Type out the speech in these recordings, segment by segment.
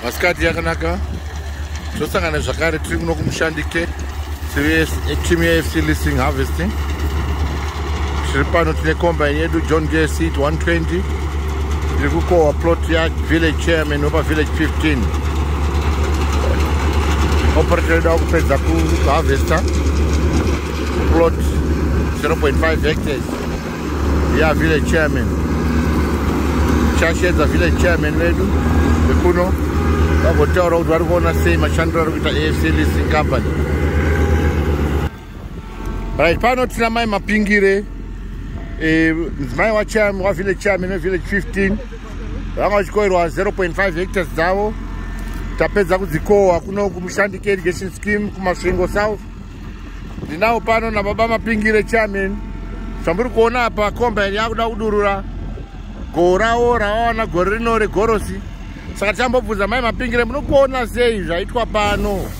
Masikati yakanaka. Tosangana zvakare tiri kuno kuMasvingo timu AFC listing harvesting. Tiri pano tine combine yedu John Deere seed 120. Tiri kukohwa plot ya village chairman opa village 15. Operator da kupedza kuharvesta plot 0.5 hectares ya village chairman. Chashedza village chairman vedu vekuno vagotaura kuti vari kuona sei mashandiro ari kuita AFC listing company. Right, pano tina mai mapingire mudzimai wavillage chairman village 15 vanga vachikohwerwa 0.5 hectares dzavo. Tapedza kudzikohwa kuno kuMasvingo Irrigation Scheme kuMasvingo South. Ndinawo pano nababa mapingire chairman. Zvamuri kuona apa combine yakuda kudurura gorawo rawana gore rino regorosi. Saka tichambobvunza mai mapingire munokuona sei zvaitwa pano?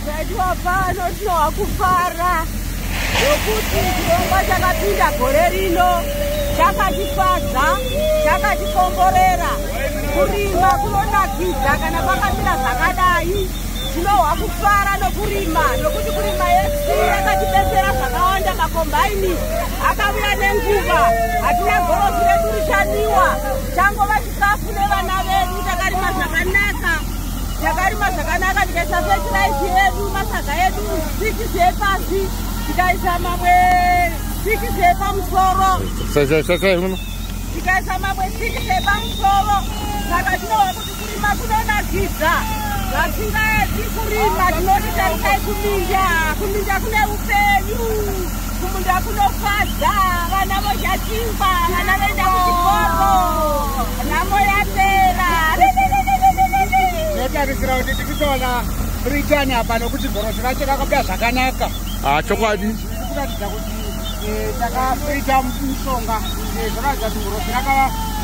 Zvaitwa pano tinowa kufara nokuti chirongwa chakapinda gore rino chakatifadza, chakatikomborera. Kurima kunonakidza kana pakamira zvakadai. Tinowa kufara nokurima nokuti kurima AFC yakatibetsera zvakawanda. Makombaini akauya nenguva, hatina gorosi redu richadiwa, changova chikafu nevana vedu. Takarima zvakanaka, tikaisa fertilizer yedu, masaga edu 6 epasi, tikaisa mamwe 6 epamusoro, tikaisa mamwe 6 epamusoro. Saka tinova kuti kurima kunonakidza. Vasingaedzi kurima tinoti tarikai kuminda. Kuminda kune upenyu, kumunda kunofadza, vana vodya chingwa, vana voenda kuchikoro, nhamo yapera. Notarisira kuti tirikutoona ritani apa nokuti gorosi racho rakabuda zvakanaka. Chokwadi kuratidza kuti takaita mushonga zvoratidza kuti gorosi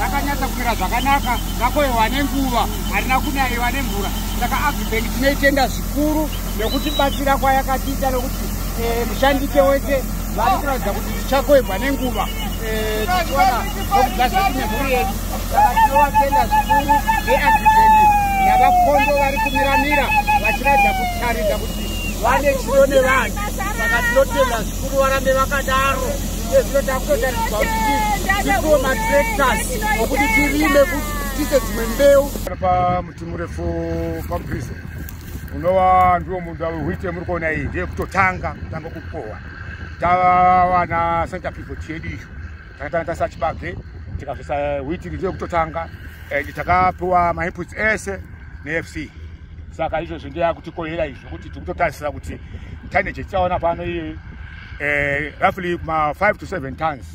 rakanyatsa kumira zvakanaka, rakohwewa nenguva, harina kunayiwa nemvura. Saka AFC Bank tinoitenda zvikuru nekutibatsira kwayakatiita, nokuti Mushandike wese vari kuratidza kuti tichakohwebwa nenguva tichiona nokugadzira tine mhuri yedu. Saka tinovatenda zvikuru veAFC Bank navakondo vari kumiramira vachiratidza kutaridza kuti vane chido nevanhu. Saka tinotenda zvikuru varambe vakadaro. Zvinoda kutotaridzwa kuti tikuwo matractors okuti tirime tiise dzimwe mbeu. Pamuti murefu pamuprizo unova ndiwo munhu wehwite muri kuona iyi ndeyekutotanga kukohwa. Tawana center pivot yedu iyo takatanga tasina chibage tikabvisa wheat ndeyekutotanga. Takapiwa mainputs ese neFC. Saka izvozvo ndeyakutikohera izvo kuti tikutotarisira kuti tonnage tichaona pano iyi roughly 5 to 7 tons.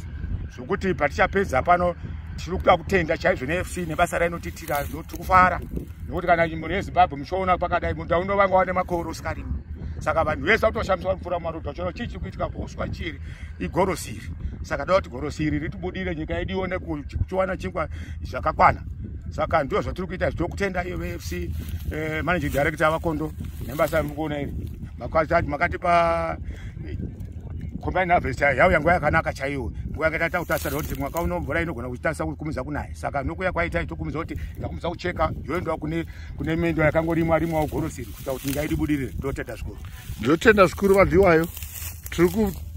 Zvokuti patichapedza pano tiri kuda kutenda chaizvo neFC nebasa rainotiitira tikufara. Nokuti kana muri yeZimbabwe muchiona pakadai munda unovanga wane makoro usikarimi. Saka vanhu vese vakutoshamisa mvura mumarodhi vachiona chii chiri kuitika kuuswa chiri igorosi. Saka toda kuti gorosi iri ritibudire nyika yedu ione kuchiwana chingwa zvakakwana. Saka ndio zvatiri kuita zvito kutenda iyo AFC managing director vakondo nebasa mukuona iri. Makatipa combine harvest yauya nguva yakanaka chaiyo. Nguva yakataita kutasira kuti mwaka uno mvura inogona kuchitarisa kukumidza kunaya. Saka nokuya kwaita tokumidza kuti ndakumidza kucheka yoendwa kune mendo yakangorimwa rimwa gorosi kuita kuti nyika yedu ibudirire. Ndotenda zvikuru. Ndotenda zvikuru vandiwayo. Tiri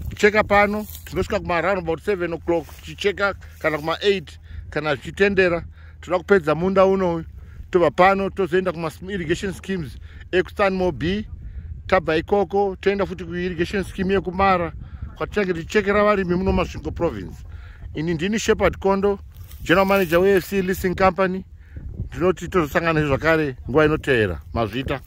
kucheka pano, tinosvika kuma around about 7 o'clock ticheka kana kuma 8 kana zvichitendera. Toda kupedza munda uno tobva pano tozoenda kuma irrigation schemes ekuStanmore B. Tabva ikoko toenda futi kuirrigation scheme yekumara kwatichange tichekera varimi muno Masvingo province. Ini ndini Shepherd Kondo, general manager weAFC listing company. Ndinoti tozosangana zvakare nguva inoteera. Mazvita.